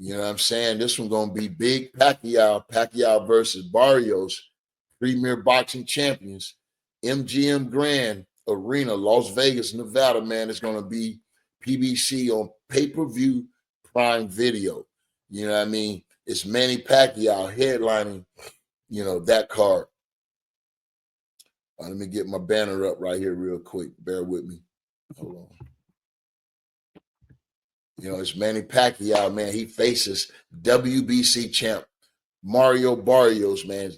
You know what I'm saying? This one gonna be big. Pacquiao versus Barrios, Premier Boxing Champions, MGM Grand Arena, Las Vegas, Nevada. Man, it's gonna be PBC on pay-per-view Prime Video. You know what I mean? It's Manny Pacquiao headlining, that card. Let me get my banner up right here real quick. Bear with me. Hold on. It's Manny Pacquiao, man. He faces WBC champ Mario Barrios, man,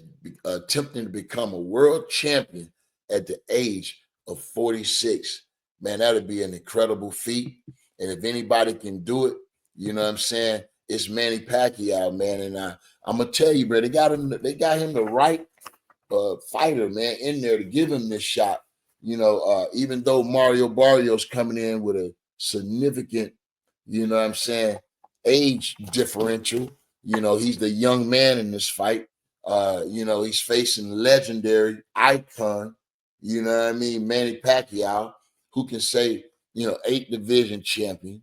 attempting to become a world champion at the age of 46. Man, that'd be an incredible feat. And if anybody can do it, you know what I'm saying? It's Manny Pacquiao, man. And I'm gonna tell you, bro, they got him the right fighter, man, in there to give him this shot. Even though Mario Barrios coming in with a significant, you know what I'm saying, age differential. He's the young man in this fight. He's facing legendary icon, you know what I mean, Manny Pacquiao, who can say, 8 division champion,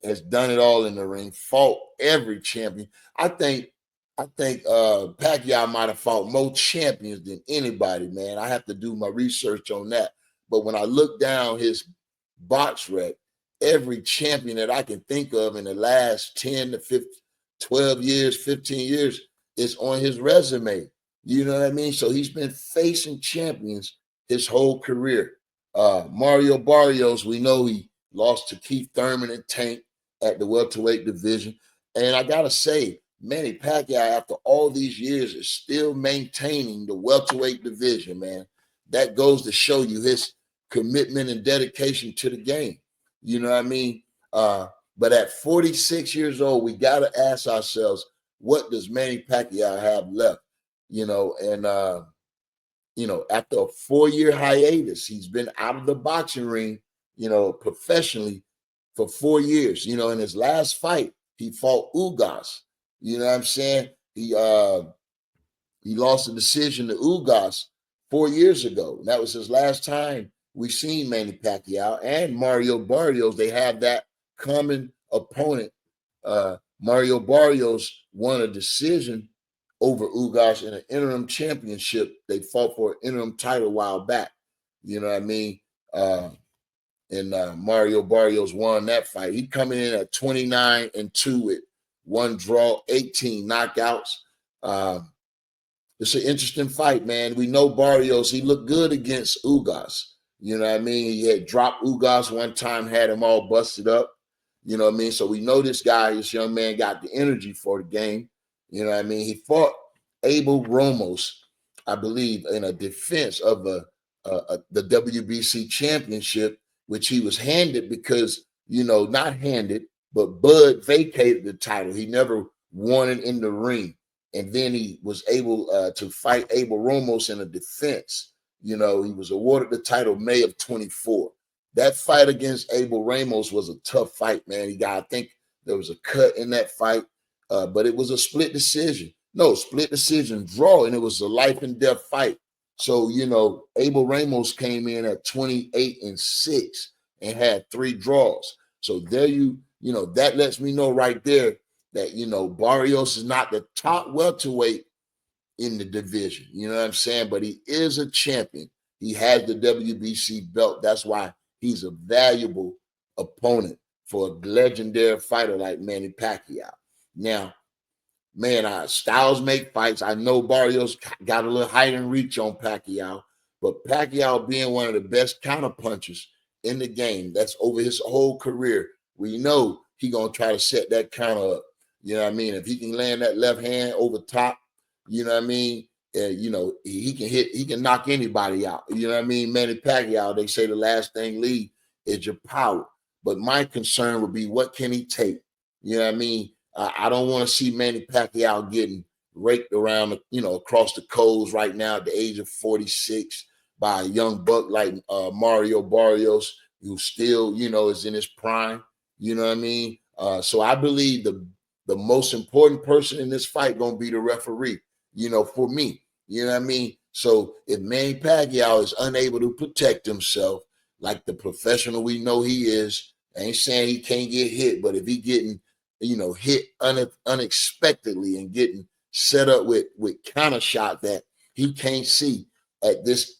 has done it all in the ring, fought every champion. I think Pacquiao might have fought more champions than anybody, man. I have to do my research on that. But when I look down his box rec, every champion that I can think of in the last 10 to 15, 12 years, 15 years is on his resume. You know what I mean? So he's been facing champions his whole career. Mario Barrios, we know he lost to Keith Thurman and Tank at the welterweight division. And I got to say, Manny Pacquiao, after all these years, is still maintaining the welterweight division, man. That goes to show you his commitment and dedication to the game. You know what I mean? But at 46 years old, we got to ask ourselves, what does Manny Pacquiao have left? After a 4-year hiatus, he's been out of the boxing ring, professionally for 4 years. In his last fight, he fought Ugas. You know what I'm saying? He lost a decision to Ugas 4 years ago. That was his last time we seen Manny Pacquiao and Mario Barrios. They have that common opponent. Mario Barrios won a decision over Ugas in an interim championship. They fought for an interim title a while back. You know what I mean? And Mario Barrios won that fight. He coming in at 29-2 with 1 draw, 18 knockouts. It's an interesting fight, man. We know Barrios, he looked good against Ugas. You know what I mean? He had dropped Ugas one time, had him all busted up. You know what I mean? So we know this young man got the energy for the game. You know what I mean? He fought Abel Ramos, I believe, in a defense of the WBC championship, which he was handed because, not handed, but Bud vacated the title. He never won it in the ring. And then he was able to fight Abel Ramos in a defense. He was awarded the title May of 24. That fight against Abel Ramos was a tough fight, man. I think there was a cut in that fight, but it was a split decision. No, split decision draw, and it was a life and death fight. So, Abel Ramos came in at 28-6 and had 3 draws. So there that lets me know right there that, Barrios is not the top welterweight in the division. You know what I'm saying? But he is a champion. He has the WBC belt. That's why he's a valuable opponent for a legendary fighter like Manny Pacquiao. Now, man, styles make fights. I know Barrios got a little height and reach on Pacquiao, but Pacquiao being one of the best counterpunchers in the game, that's over his whole career, we know he going to try to set that counter up. You know what I mean? If he can land that left hand over top, you know what I mean? He can knock anybody out. You know what I mean? Manny Pacquiao, they say the last thing leave is your power. But my concern would be, what can he take? You know what I mean? I don't want to see Manny Pacquiao getting raked around, across the coals right now at the age of 46 by a young buck like Mario Barrios, who still, is in his prime. You know what I mean? So I believe the most important person in this fight going to be the referee, for me. You know what I mean? So if Manny Pacquiao is unable to protect himself like the professional we know he is, I ain't saying he can't get hit, but if he getting hit unexpectedly and getting set up with counter shot that he can't see at this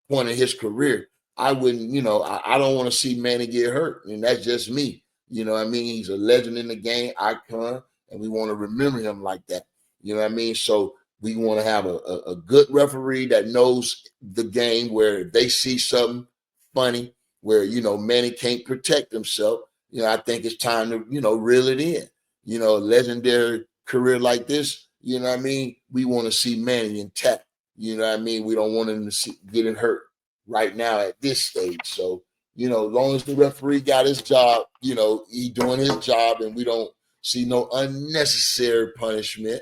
point in his career. I wouldn't, I don't want to see Manny get hurt. And that's just me. You know what I mean? He's a legend in the game, icon, and we want to remember him like that. You know what I mean? So we want to have a good referee that knows the game, where if they see something funny where, Manny can't protect himself, I think it's time to, reel it in. Legendary career like this, you know what I mean? We want to see Manny intact. You know what I mean? We don't want him to get hurt right now at this stage. So, as long as the referee got his job, he doing his job, and we don't see no unnecessary punishment.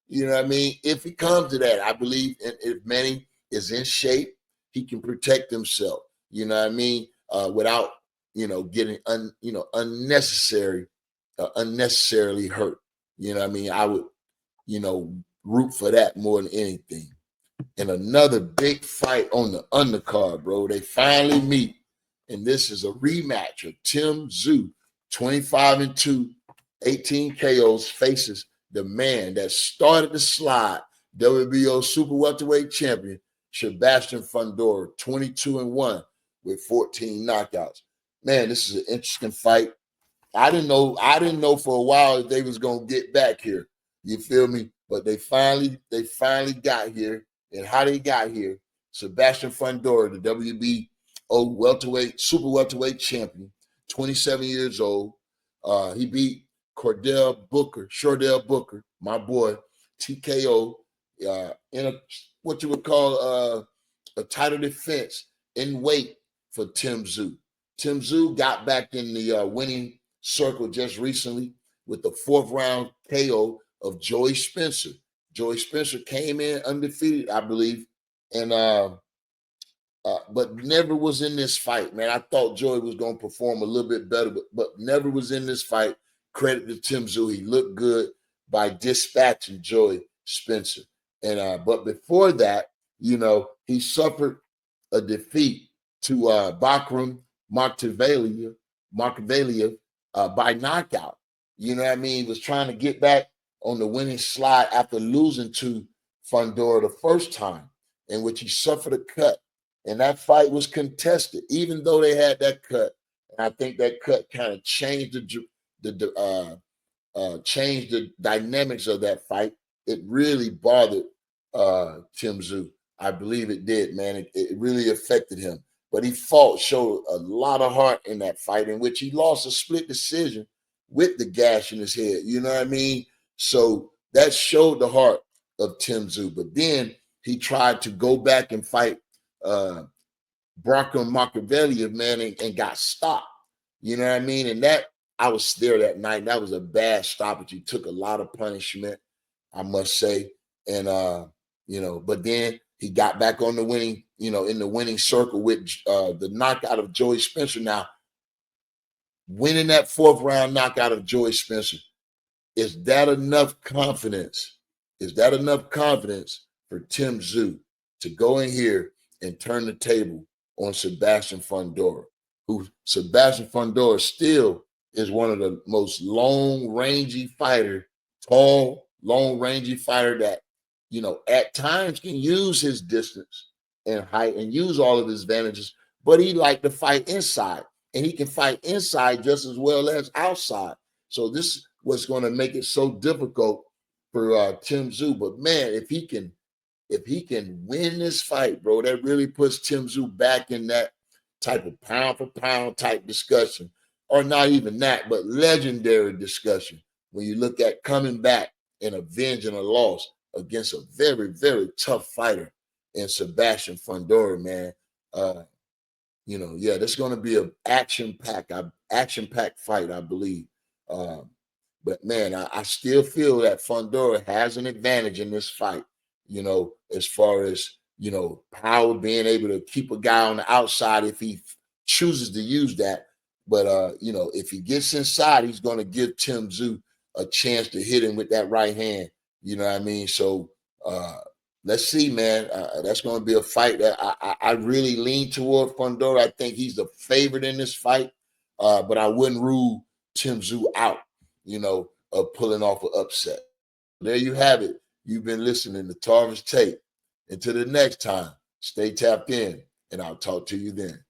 You know what I mean? If it comes to that, I believe if Manny is in shape, he can protect himself. You know what I mean? Without, getting unnecessarily hurt. You know what I mean? I would, root for that more than anything. And another big fight on the undercard, bro. They finally meet, and this is a rematch of Tim Tszyu, 25-2, 18 KOs, faces the man that started the slide, WBO super welterweight champion, Sebastian Fundora, 22-1 with 14 knockouts. Man, this is an interesting fight. I didn't know for a while if they was gonna get back here. You feel me? But they finally got here. And how they got here, Sebastian Fundora, the WBO super welterweight champion, 27 years old. He beat Shordell Booker, my boy, TKO, in what you would call a title defense in weight for Tim Tszyu. Tim Tszyu got back in the winning circle just recently with the 4th round KO of Joey Spencer. Joey Spencer came in undefeated, I believe, and but never was in this fight, man. I thought Joey was going to perform a little bit better, but never was in this fight. Credit to Tim Tszyu. He looked good by dispatching Joey Spencer. And but before that, he suffered a defeat to Bakram Markvalia by knockout. You know what I mean? He was trying to get back on the winning slide after losing to Fundora the first time, in which he suffered a cut. And that fight was contested, even though they had that cut. And I think that cut kind of changed changed the dynamics of that fight. It really bothered Tim Tszyu. I believe it did, man. It really affected him. But he showed a lot of heart in that fight, in which he lost a split decision with the gash in his head. You know what I mean? So that showed the heart of Tim Tszyu. But then he tried to go back and fight Bakram Markvalia, man, and got stopped. You know what I mean? And that, I was there that night. That was a bad stoppage. He took a lot of punishment, I must say. And but then he got back on the winning, in the winning circle with the knockout of Joey Spencer. Now, winning that 4th round knockout of Joey Spencer, is that enough confidence? Is that enough confidence for Tim Tszyu to go in here and turn the table on Sebastian Fundora, who Sebastian Fundora still is one of the most long-rangy fighter, tall, long-rangy fighter that, at times can use his distance and height and use all of his advantages, but he like to fight inside, and he can fight inside just as well as outside. So this was going to make it so difficult for Tim Tszyu. But man, if he can win this fight, bro, that really puts Tim Tszyu back in that type of pound for pound type discussion, or not even that, but legendary discussion. When you look at coming back and avenging a loss against a very, very tough fighter in Sebastian Fundora, man. That's going to be an action-packed fight, I believe. But man, I still feel that Fundora has an advantage in this fight, as far as, power, being able to keep a guy on the outside if he chooses to use that. But, if he gets inside, he's going to give Tim Tszyu a chance to hit him with that right hand. You know what I mean? So let's see, man. That's going to be a fight that I really lean toward Fundora. I think he's the favorite in this fight, but I wouldn't rule Tim Tszyu out. of pulling off an upset. There you have it. You've been listening to Tarvis Tate. Until the next time, stay tapped in, and I'll talk to you then.